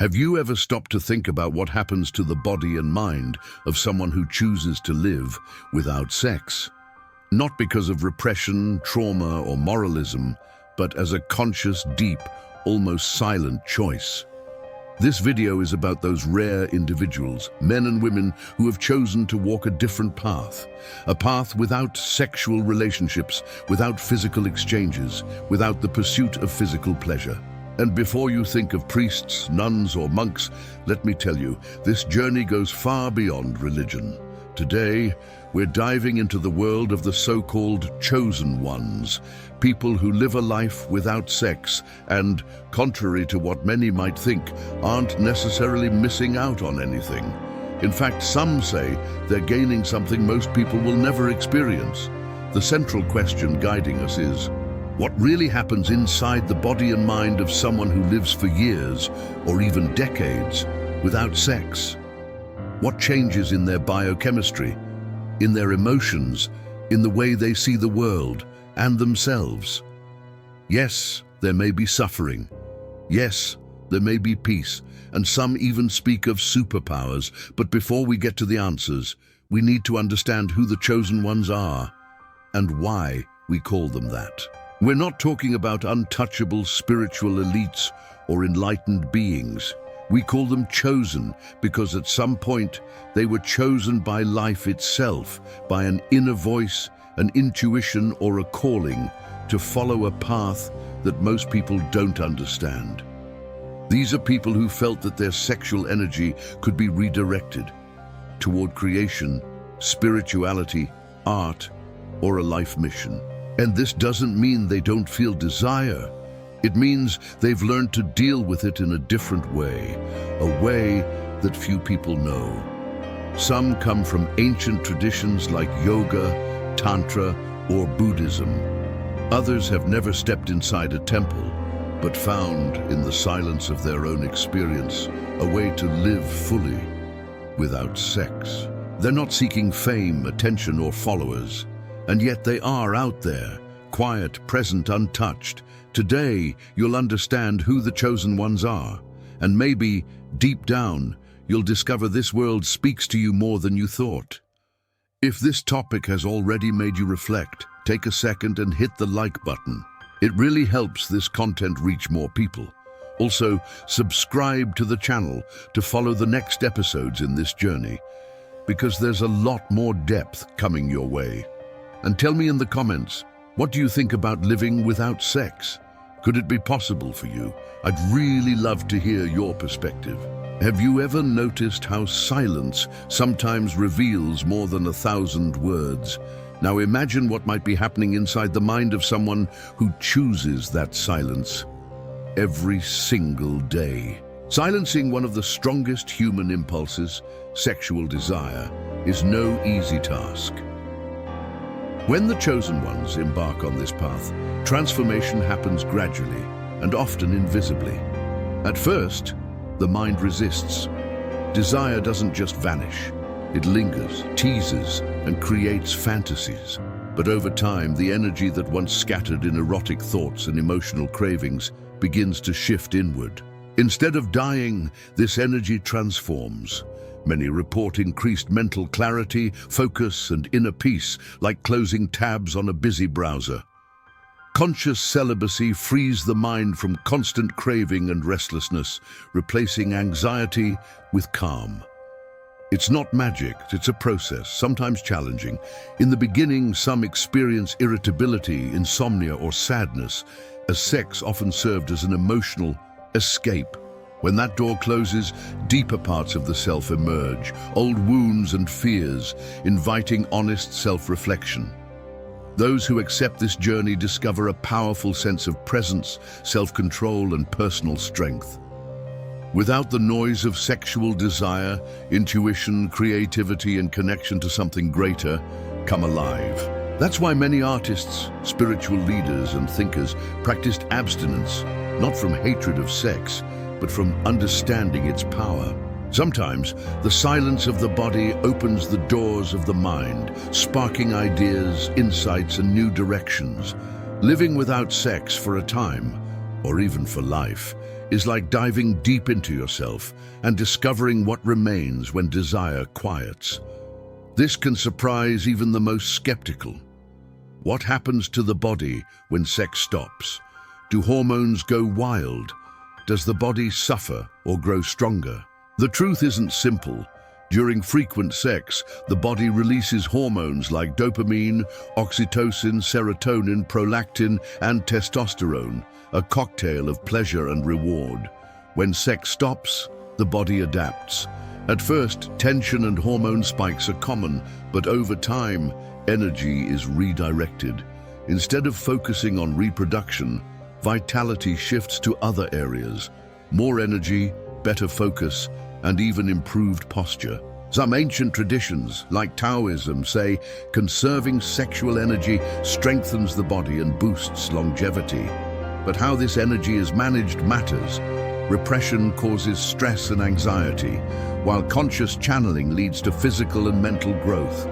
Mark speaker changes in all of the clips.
Speaker 1: Have you ever stopped to think about what happens to the body and mind of someone who chooses to live without sex? Not because of repression, trauma, or moralism, but as a conscious, deep, almost silent choice. This video is about those rare individuals, men and women who have chosen to walk a different path. A path without sexual relationships, without physical exchanges, without the pursuit of physical pleasure. And before you think of priests, nuns, or monks, let me tell you, this journey goes far beyond religion. Today, we're diving into the world of the so-called chosen ones, people who live a life without sex and, contrary to what many might think, aren't necessarily missing out on anything. In fact, some say they're gaining something most people will never experience. The central question guiding us is, what really happens inside the body and mind of someone who lives for years, or even decades, without sex? What changes in their biochemistry, in their emotions, in the way they see the world and themselves? Yes, there may be suffering. Yes, there may be peace, and some even speak of superpowers. But before we get to the answers, we need to understand who the chosen ones are and why we call them that. We're not talking about untouchable spiritual elites or enlightened beings. We call them chosen because at some point they were chosen by life itself, by an inner voice, an intuition, or a calling to follow a path that most people don't understand. These are people who felt that their sexual energy could be redirected toward creation, spirituality, art, or a life mission. And this doesn't mean they don't feel desire. It means they've learned to deal with it in a different way, a way that few people know. Some come from ancient traditions like yoga, tantra, or Buddhism. Others have never stepped inside a temple, but found in the silence of their own experience a way to live fully without sex. They're not seeking fame, attention, or followers. And yet they are out there, quiet, present, untouched. Today, you'll understand who the chosen ones are. And maybe, deep down, you'll discover this world speaks to you more than you thought. If this topic has already made you reflect, take a second and hit the like button. It really helps this content reach more people. Also, subscribe to the channel to follow the next episodes in this journey, because there's a lot more depth coming your way. And tell me in the comments, what do you think about living without sex? Could it be possible for you? I'd really love to hear your perspective. Have you ever noticed how silence sometimes reveals more than 1,000 words? Now imagine what might be happening inside the mind of someone who chooses that silence every single day. Silencing one of the strongest human impulses, sexual desire, is no easy task. When the chosen ones embark on this path, transformation happens gradually and often invisibly. At first, the mind resists. Desire doesn't just vanish. It lingers, teases, and creates fantasies. But over time, the energy that once scattered in erotic thoughts and emotional cravings begins to shift inward. Instead of dying, this energy transforms. Many report increased mental clarity, focus, and inner peace, like closing tabs on a busy browser. Conscious celibacy frees the mind from constant craving and restlessness, replacing anxiety with calm. It's not magic, it's a process, sometimes challenging. In the beginning, some experience irritability, insomnia, or sadness, as sex often served as an emotional escape. When that door closes, deeper parts of the self emerge, old wounds and fears, inviting honest self-reflection. Those who accept this journey discover a powerful sense of presence, self-control, and personal strength. Without the noise of sexual desire, intuition, creativity, and connection to something greater come alive. That's why many artists, spiritual leaders, and thinkers practiced abstinence, not from hatred of sex, but from understanding its power. Sometimes, the silence of the body opens the doors of the mind, sparking ideas, insights, and new directions. Living without sex for a time, or even for life, is like diving deep into yourself and discovering what remains when desire quiets. This can surprise even the most skeptical. What happens to the body when sex stops? Do hormones go wild? Does the body suffer or grow stronger? The truth isn't simple. During frequent sex, the body releases hormones like dopamine, oxytocin, serotonin, prolactin, and testosterone, a cocktail of pleasure and reward. When sex stops, the body adapts. At first, tension and hormone spikes are common, but over time, energy is redirected. Instead of focusing on reproduction, vitality shifts to other areas. More energy, better focus, and even improved posture. Some ancient traditions, like Taoism, say conserving sexual energy strengthens the body and boosts longevity. But how this energy is managed matters. Repression causes stress and anxiety, while conscious channeling leads to physical and mental growth.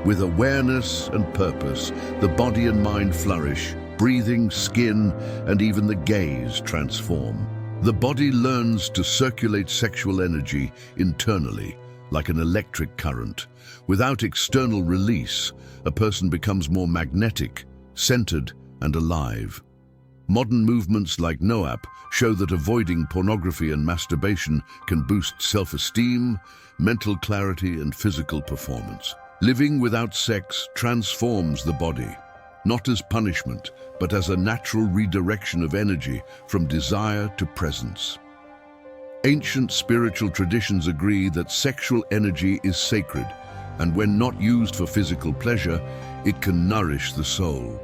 Speaker 1: With awareness and purpose, the body and mind flourish, breathing, skin, and even the gaze transform. The body learns to circulate sexual energy internally, like an electric current. Without external release, a person becomes more magnetic, centered, and alive. Modern movements like NOAP show that avoiding pornography and masturbation can boost self-esteem, mental clarity, and physical performance. Living without sex transforms the body, not as punishment, but as a natural redirection of energy from desire to presence. Ancient spiritual traditions agree that sexual energy is sacred, and when not used for physical pleasure, it can nourish the soul.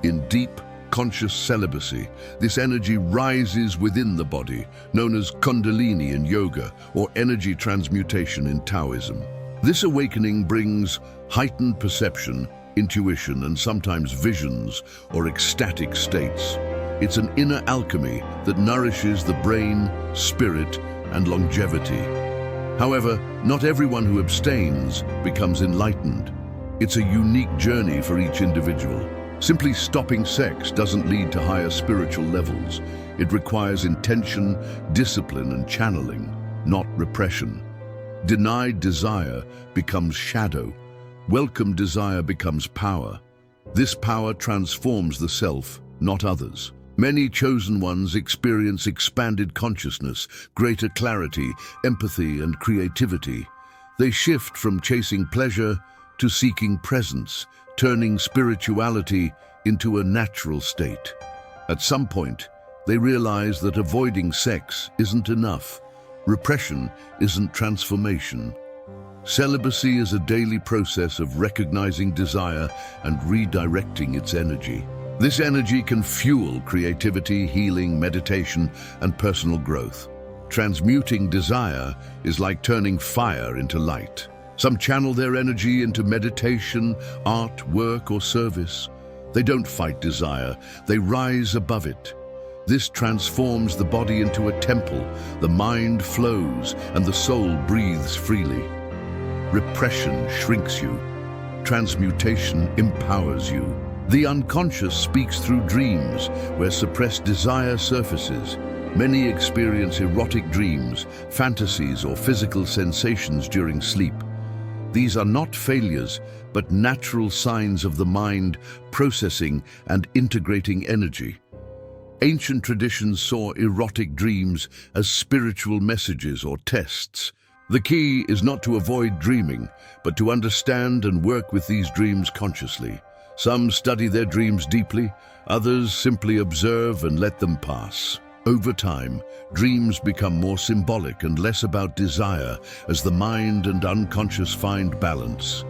Speaker 1: In deep, conscious celibacy, this energy rises within the body, known as Kundalini in yoga or energy transmutation in Taoism. This awakening brings heightened perception, intuition, and sometimes visions or ecstatic states. It's an inner alchemy that nourishes the brain, spirit, and longevity. However, not everyone who abstains becomes enlightened. It's a unique journey for each individual. Simply stopping sex doesn't lead to higher spiritual levels. It requires intention, discipline, and channeling, not repression. Denied desire becomes shadow. Welcome desire becomes power. This power transforms the self, not others. Many chosen ones experience expanded consciousness, greater clarity, empathy, and creativity. They shift from chasing pleasure to seeking presence, turning spirituality into a natural state. At some point, they realize that avoiding sex isn't enough. Repression isn't transformation. Celibacy is a daily process of recognizing desire and redirecting its energy. This energy can fuel creativity, healing, meditation, and personal growth. Transmuting desire is like turning fire into light. Some channel their energy into meditation, art, work, or service. They don't fight desire, they rise above it. This transforms the body into a temple, the mind flows, and the soul breathes freely. Repression shrinks you. Transmutation empowers you. The unconscious speaks through dreams, where suppressed desire surfaces. Many experience erotic dreams, fantasies, or physical sensations during sleep. These are not failures, but natural signs of the mind processing and integrating energy. Ancient traditions saw erotic dreams as spiritual messages or tests. The key is not to avoid dreaming, but to understand and work with these dreams consciously. Some study their dreams deeply, others simply observe and let them pass. Over time, dreams become more symbolic and less about desire as the mind and unconscious find balance.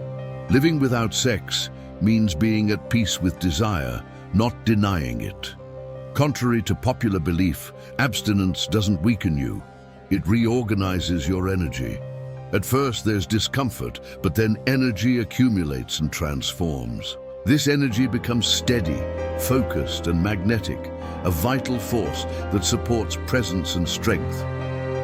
Speaker 1: Living without sex means being at peace with desire, not denying it. Contrary to popular belief, abstinence doesn't weaken you. It reorganizes your energy. At first there's discomfort, but then energy accumulates and transforms. This energy becomes steady, focused, and magnetic, a vital force that supports presence and strength.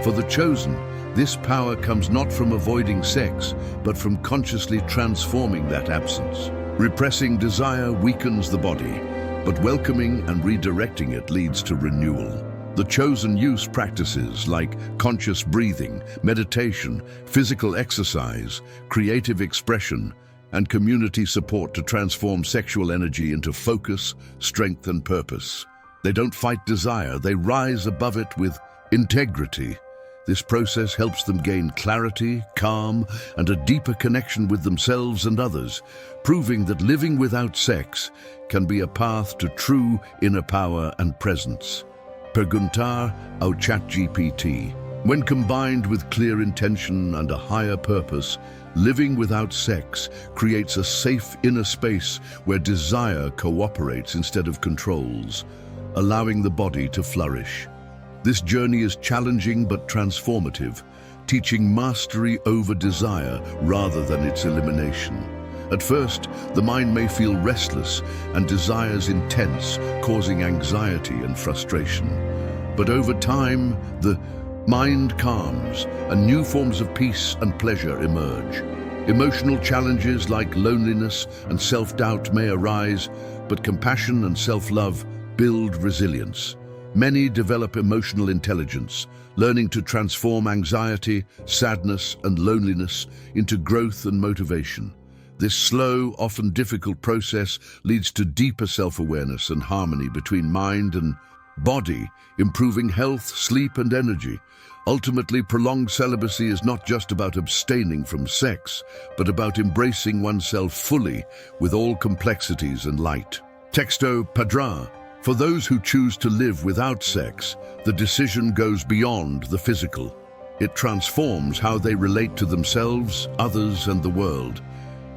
Speaker 1: For the chosen, this power comes not from avoiding sex, but from consciously transforming that absence. Repressing desire weakens the body, but welcoming and redirecting it leads to renewal. The chosen use practices like conscious breathing, meditation, physical exercise, creative expression, and community support to transform sexual energy into focus, strength, and purpose. They don't fight desire, they rise above it with integrity. This process helps them gain clarity, calm, and a deeper connection with themselves and others, proving that living without sex can be a path to true inner power and presence. Perguntar ao ChatGPT. When combined with clear intention and a higher purpose, living without sex creates a safe inner space where desire cooperates instead of controls, allowing the body to flourish. This journey is challenging but transformative, teaching mastery over desire rather than its elimination. At first, the mind may feel restless and desires intense, causing anxiety and frustration. But over time, the mind calms and new forms of peace and pleasure emerge. Emotional challenges like loneliness and self-doubt may arise, but compassion and self-love build resilience. Many develop emotional intelligence, learning to transform anxiety, sadness, and loneliness into growth and motivation. This slow, often difficult process leads to deeper self-awareness and harmony between mind and body, improving health, sleep, and energy. Ultimately, prolonged celibacy is not just about abstaining from sex, but about embracing oneself fully with all complexities and light. Texto Padra. For those who choose to live without sex, the decision goes beyond the physical. It transforms how they relate to themselves, others, and the world.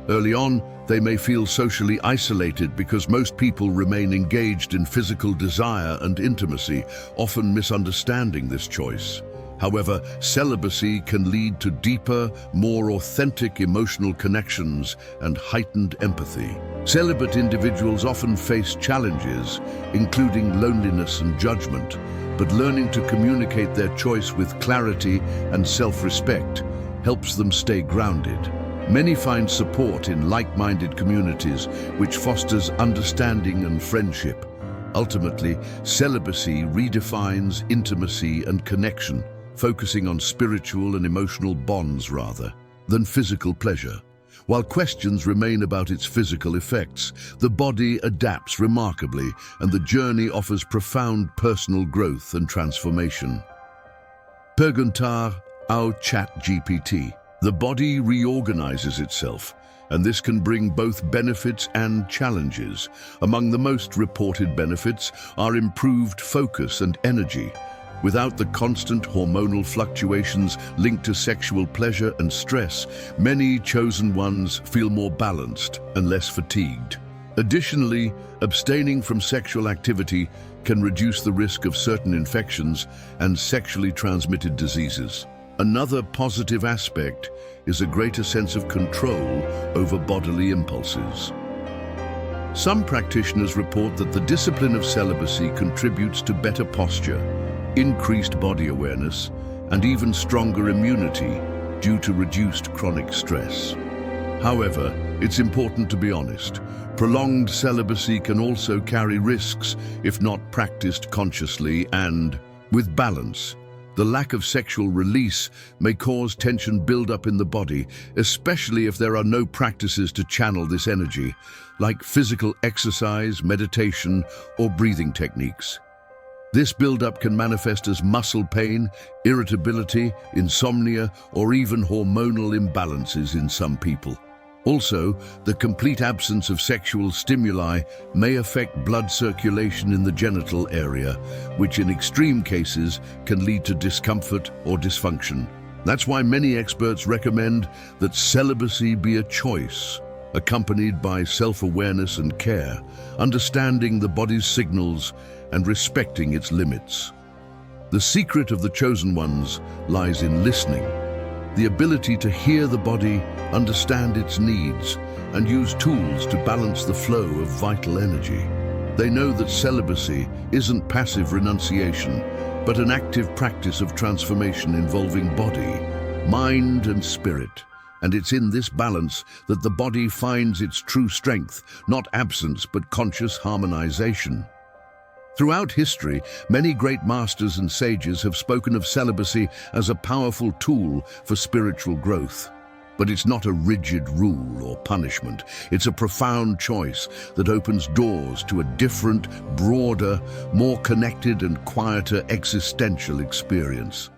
Speaker 1: Early on, they may feel socially isolated because most people remain engaged in physical desire and intimacy, often misunderstanding this choice. However, celibacy can lead to deeper, more authentic emotional connections and heightened empathy. Celibate individuals often face challenges, including loneliness and judgment, but learning to communicate their choice with clarity and self-respect helps them stay grounded. Many find support in like-minded communities, which fosters understanding and friendship. Ultimately, celibacy redefines intimacy and connection, focusing on spiritual and emotional bonds rather than physical pleasure. While questions remain about its physical effects, the body adapts remarkably, and the journey offers profound personal growth and transformation. Perguntar ao ChatGPT. The body reorganizes itself, and this can bring both benefits and challenges. Among the most reported benefits are improved focus and energy. Without the constant hormonal fluctuations linked to sexual pleasure and stress, many chosen ones feel more balanced and less fatigued. Additionally, abstaining from sexual activity can reduce the risk of certain infections and sexually transmitted diseases. Another positive aspect is a greater sense of control over bodily impulses. Some practitioners report that the discipline of celibacy contributes to better posture, increased body awareness, and even stronger immunity due to reduced chronic stress. However, it's important to be honest. Prolonged celibacy can also carry risks if not practiced consciously and with balance. The lack of sexual release may cause tension build-up in the body, especially if there are no practices to channel this energy, like physical exercise, meditation, or breathing techniques. This build-up can manifest as muscle pain, irritability, insomnia, or even hormonal imbalances in some people. Also, the complete absence of sexual stimuli may affect blood circulation in the genital area, which in extreme cases can lead to discomfort or dysfunction. That's why many experts recommend that celibacy be a choice, accompanied by self-awareness and care, understanding the body's signals and respecting its limits. The secret of the chosen ones lies in listening. The ability to hear the body, understand its needs, and use tools to balance the flow of vital energy. They know that celibacy isn't passive renunciation, but an active practice of transformation involving body, mind, and spirit. And it's in this balance that the body finds its true strength, not absence, but conscious harmonization. Throughout history, many great masters and sages have spoken of celibacy as a powerful tool for spiritual growth. But it's not a rigid rule or punishment. It's a profound choice that opens doors to a different, broader, more connected and quieter existential experience.